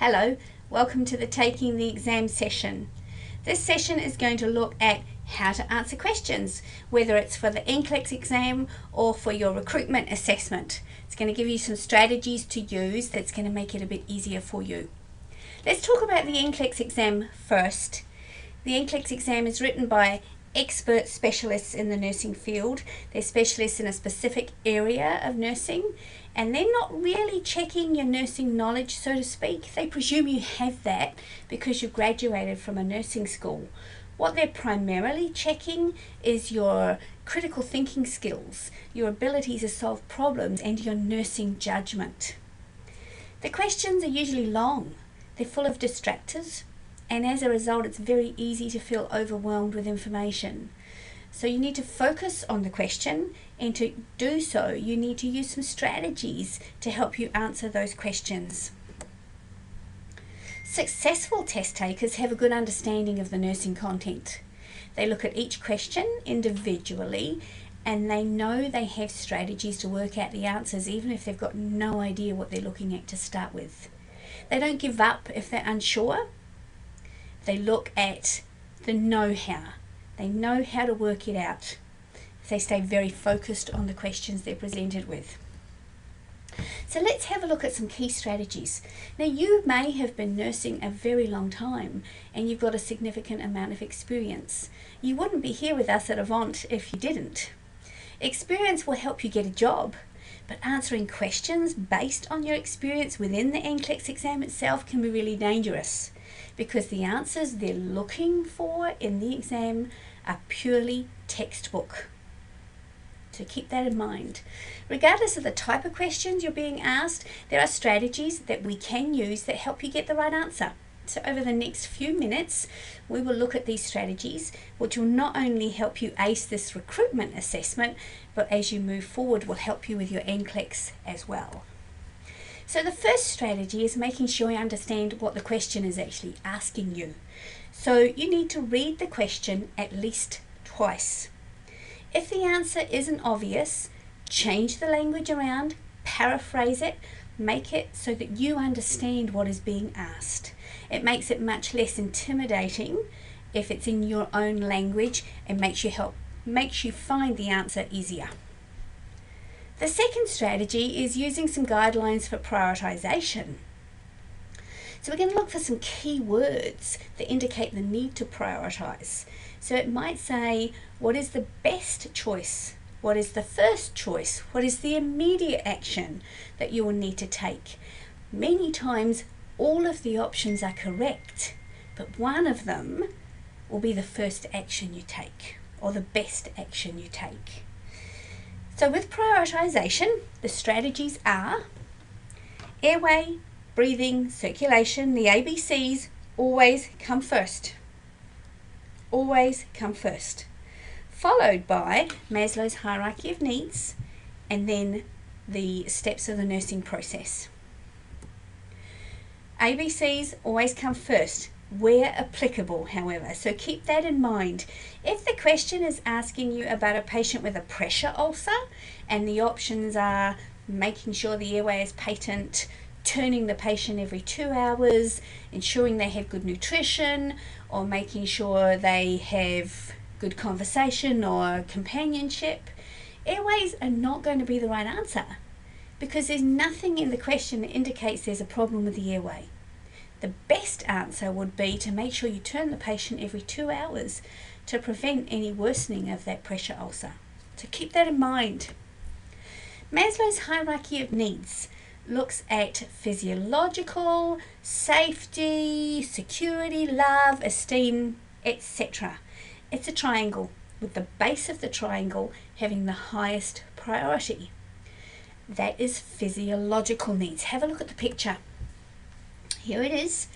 Hello, welcome to the Taking the Exam session. This session is going to look at how to answer questions, whether it's for the NCLEX exam or for your recruitment assessment. It's going to give you some strategies to use that's going to make it a bit easier for you. Let's talk about the NCLEX exam first. The NCLEX exam is written by expert specialists in the nursing field. They're specialists in a specific area of nursing, and they're not really checking your nursing knowledge, so to speak. They presume you have that because you graduated from a nursing school. What they're primarily checking is your critical thinking skills, your ability to solve problems, and your nursing judgment. The questions are usually long. They're full of distractors, and as a result it's very easy to feel overwhelmed with information. So you need to focus on the question, and to do so you need to use some strategies to help you answer those questions. Successful test takers have a good understanding of the nursing content. They look at each question individually and they know they have strategies to work out the answers even if they've got no idea what they're looking at to start with. They don't give up if they're unsure. They look at the know-how. They know how to work it out. They stay very focused on the questions they're presented with. So let's have a look at some key strategies. Now, you may have been nursing a very long time and you've got a significant amount of experience. You wouldn't be here with us at Avant if you didn't. Experience will help you get a job, but answering questions based on your experience within the NCLEX exam itself can be really dangerous, because the answers they're looking for in the exam are purely textbook. So keep that in mind. Regardless of the type of questions you're being asked, there are strategies that we can use that help you get the right answer. So over the next few minutes, we will look at these strategies, which will not only help you ace this recruitment assessment, but as you move forward will help you with your NCLEX as well. So the first strategy is making sure you understand what the question is actually asking you. So you need to read the question at least twice. If the answer isn't obvious, change the language around, paraphrase it, make it so that you understand what is being asked. It makes it much less intimidating if it's in your own language and makes you find the answer easier. The second strategy is using some guidelines for prioritization. So we're going to look for some key words that indicate the need to prioritize. So it might say, what is the best choice? What is the first choice? What is the immediate action that you will need to take? Many times all of the options are correct, but one of them will be the first action you take or the best action you take. So with prioritization, the strategies are airway, breathing, circulation. The ABCs always come first. Always come first. Followed by Maslow's hierarchy of needs, and then the steps of the nursing process. ABCs always come first, where applicable, however, so keep that in mind. If the question is asking you about a patient with a pressure ulcer and the options are making sure the airway is patent, turning the patient every 2 hours, ensuring they have good nutrition, or making sure they have good conversation or companionship, airways are not going to be the right answer, because there's nothing in the question that indicates there's a problem with the airway. The best answer would be to make sure you turn the patient every 2 hours to prevent any worsening of that pressure ulcer. So keep that in mind. Maslow's hierarchy of needs looks at physiological, safety, security, love, esteem, etc. It's a triangle, with the base of the triangle having the highest priority. That is physiological needs. Have a look at the picture. Here it is.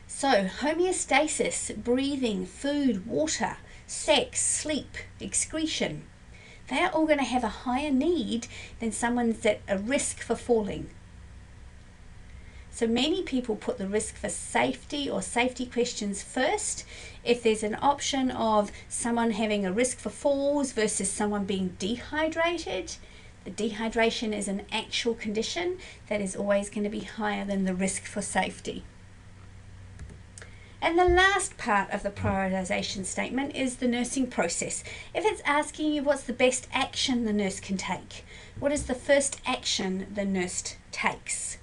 So homeostasis, breathing, food, water, sex, sleep, excretion. They are all going to have a higher need than someone's at a risk for falling. So many people put the risk for safety or safety questions first. If there's an option of someone having a risk for falls versus someone being dehydrated, The dehydration is an actual condition that is always going to be higher than the risk for safety. And the last part of the prioritisation statement is the nursing process. If it's asking you what's the best action the nurse can take, what is the first action the nurse takes?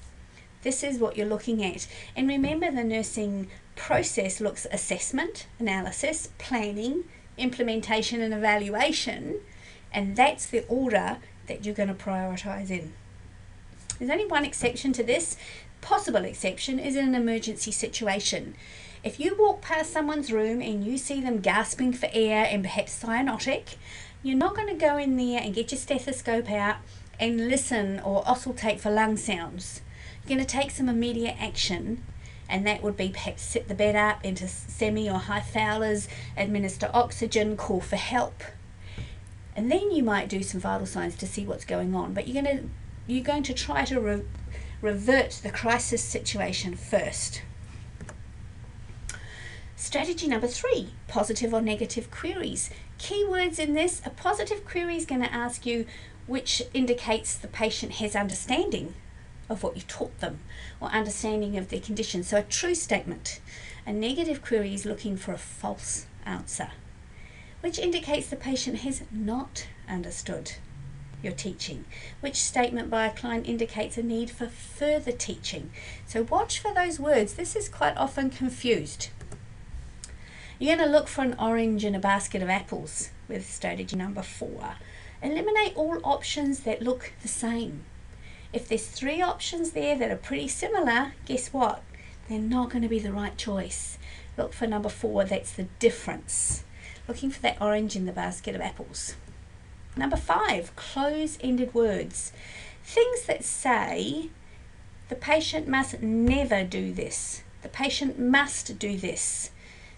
This is what you're looking at. And remember, the nursing process looks at assessment, analysis, planning, implementation and evaluation, and that's the order that you're going to prioritise in. There's only one exception to this. Possible exception is in an emergency situation. If you walk past someone's room and you see them gasping for air and perhaps cyanotic, you're not going to go in there and get your stethoscope out and listen or auscultate for lung sounds. You're going to take some immediate action, and that would be perhaps sit the bed up into semi or high Fowlers, administer oxygen, call for help. And then you might do some vital signs to see what's going on, but you're going to try to revert the crisis situation first. Strategy number 3, positive or negative queries. Keywords in this: a positive query is going to ask you which indicates the patient has understanding of what you taught them or understanding of their condition, so a true statement. A negative query is looking for a false answer, which indicates the patient has not understood your teaching, which statement by a client indicates a need for further teaching. So watch for those words. This is quite often confused. You're going to look for an orange in a basket of apples with strategy number 4. Eliminate all options that look the same. If there's 3 options there that are pretty similar, guess what? They're not going to be the right choice. Look for number 4, that's the difference. Looking for that orange in the basket of apples. Number 5, close-ended words. Things that say the patient must never do this. The patient must do this.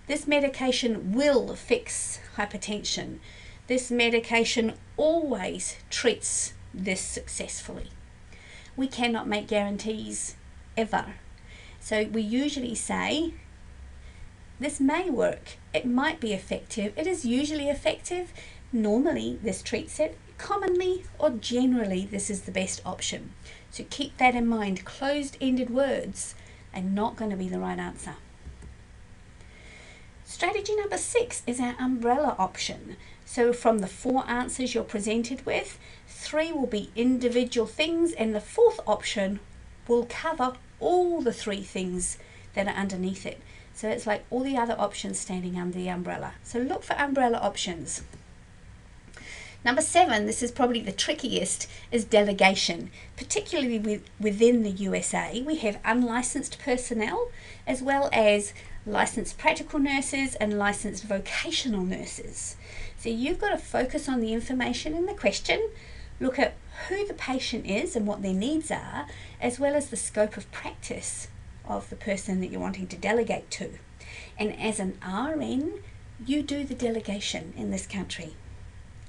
This medication will fix hypertension. This medication always treats this successfully. We cannot make guarantees ever. So we usually say, this may work, it might be effective, it is usually effective, normally this treats it, commonly or generally this is the best option. So keep that in mind. Closed-ended words are not going to be the right answer. Strategy number 6 is our umbrella option. So from the 4 answers you're presented with, 3 will be individual things, and the 4th option will cover all the 3 things that are underneath it. So it's like all the other options standing under the umbrella. So look for umbrella options. Number 7, this is probably the trickiest, is delegation. Particularly within the USA, we have unlicensed personnel as well as licensed practical nurses and licensed vocational nurses. So you've got to focus on the information in the question, look at who the patient is and what their needs are, as well as the scope of practice of the person that you're wanting to delegate to. And as an RN, you do the delegation in this country.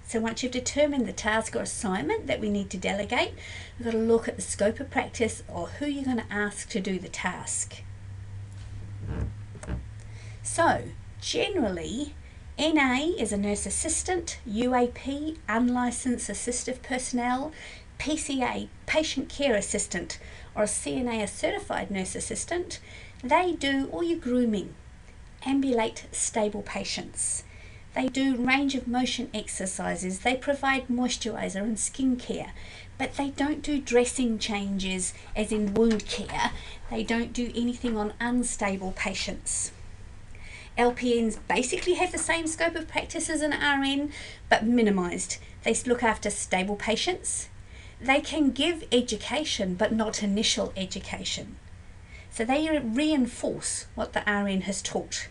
So once you've determined the task or assignment that we need to delegate, we've got to look at the scope of practice or who you're going to ask to do the task. So generally, NA is a nurse assistant, UAP, unlicensed assistive personnel, PCA, patient care assistant, or a CNA, a certified nurse assistant. They do all your grooming, ambulate stable patients. They do range of motion exercises. They provide moisturizer and skin care, but they don't do dressing changes as in wound care. They don't do anything on unstable patients. LPNs basically have the same scope of practice as an RN, but minimized. They look after stable patients. They can give education, but not initial education. So they reinforce what the RN has taught.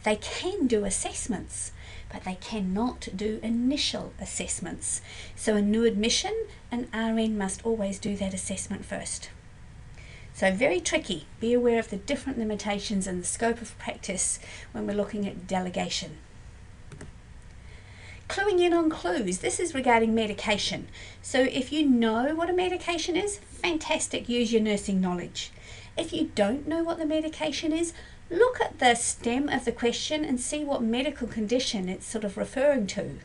They can do assessments, but they cannot do initial assessments. So a new admission, an RN must always do that assessment first. So very tricky. Be aware of the different limitations and the scope of practice when we're looking at delegation. Cluing in on clues. This is regarding medication. So if you know what a medication is, fantastic, use your nursing knowledge. If you don't know what the medication is, look at the stem of the question and see what medical condition it's sort of referring to.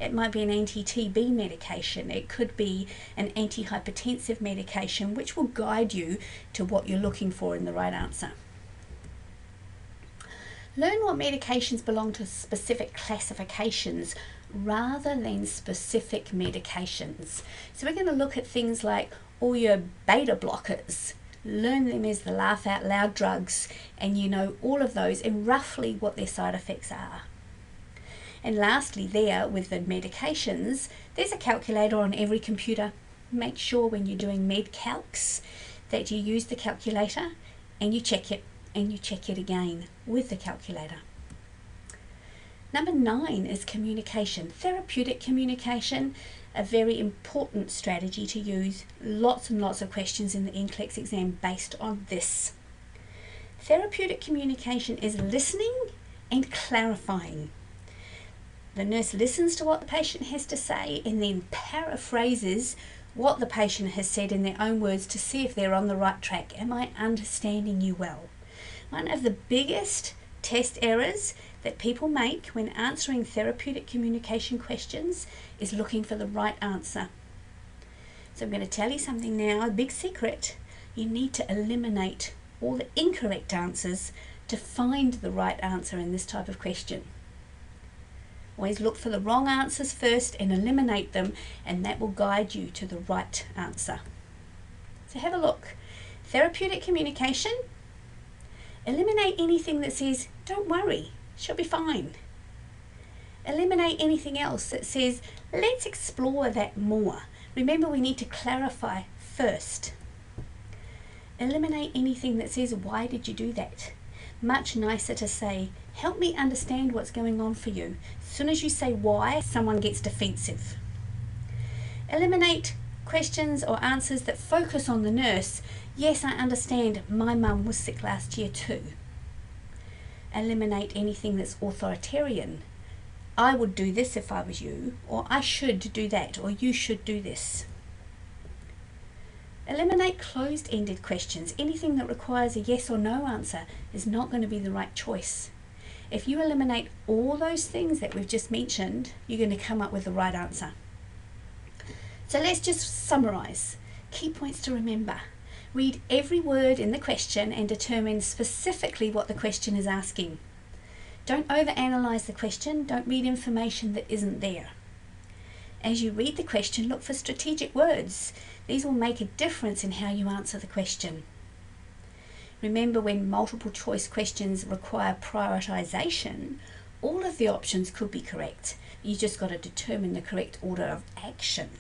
It might be an anti-TB medication. It could be an antihypertensive medication, which will guide you to what you're looking for in the right answer. Learn what medications belong to specific classifications rather than specific medications. So we're going to look at things like all your beta blockers. Learn them as the laugh out loud drugs, and you know all of those and roughly what their side effects are. And lastly, there with the medications, there's a calculator on every computer. Make sure when you're doing med calcs that you use the calculator and you check it and you check it again with the calculator. Number 9 is communication. Therapeutic communication, a very important strategy to use. Lots and lots of questions in the NCLEX exam based on this. Therapeutic communication is listening and clarifying. The nurse listens to what the patient has to say and then paraphrases what the patient has said in their own words to see if they're on the right track. Am I understanding you well? One of the biggest test errors that people make when answering therapeutic communication questions is looking for the right answer. So I'm going to tell you something now, a big secret. You need to eliminate all the incorrect answers to find the right answer in this type of question. Always look for the wrong answers first and eliminate them, and that will guide you to the right answer. So have a look. Therapeutic communication. Eliminate anything that says, don't worry, she'll be fine. Eliminate anything else that says, let's explore that more. Remember, we need to clarify first. Eliminate anything that says, why did you do that? Much nicer to say, help me understand what's going on for you. As soon as you say why, someone gets defensive. Eliminate questions or answers that focus on the nurse. Yes, I understand, my mum was sick last year too. Eliminate anything that's authoritarian. I would do this if I was you, or I should do that, or you should do this. Eliminate closed-ended questions. Anything that requires a yes or no answer is not going to be the right choice. If you eliminate all those things that we've just mentioned, you're going to come up with the right answer. So let's just summarize. Key points to remember. Read every word in the question and determine specifically what the question is asking. Don't overanalyze the question. Don't read information that isn't there. As you read the question, look for strategic words. These will make a difference in how you answer the question. Remember, when multiple choice questions require prioritization, all of the options could be correct. You just got to determine the correct order of action.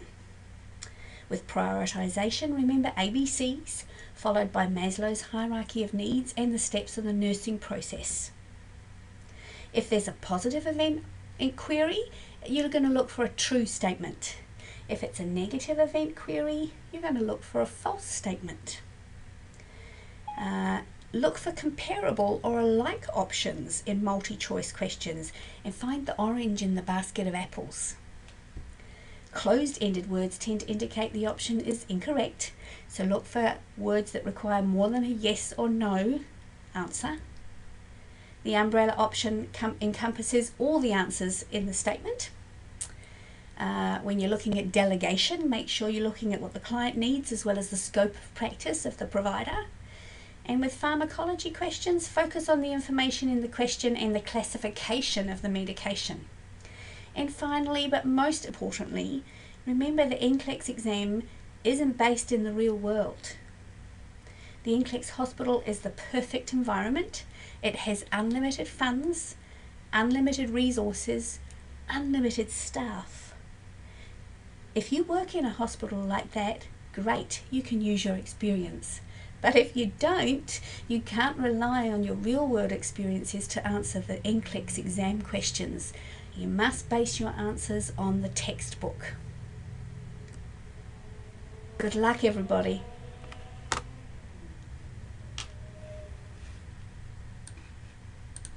With prioritization, remember ABCs, followed by Maslow's hierarchy of needs and the steps of the nursing process. If there's a positive event query, you're going to look for a true statement. If it's a negative event query, you're going to look for a false statement. Look for comparable or alike options in multi-choice questions and find the orange in the basket of apples. Closed-ended words tend to indicate the option is incorrect, so look for words that require more than a yes or no answer. The umbrella option encompasses all the answers in the statement. When you're looking at delegation, make sure you're looking at what the client needs as well as the scope of practice of the provider. And with pharmacology questions, focus on the information in the question and the classification of the medication. And finally, but most importantly, remember the NCLEX exam isn't based in the real world. The NCLEX hospital is the perfect environment. It has unlimited funds, unlimited resources, unlimited staff. If you work in a hospital like that, great, you can use your experience. But if you don't, you can't rely on your real-world experiences to answer the NCLEX exam questions. You must base your answers on the textbook. Good luck, everybody.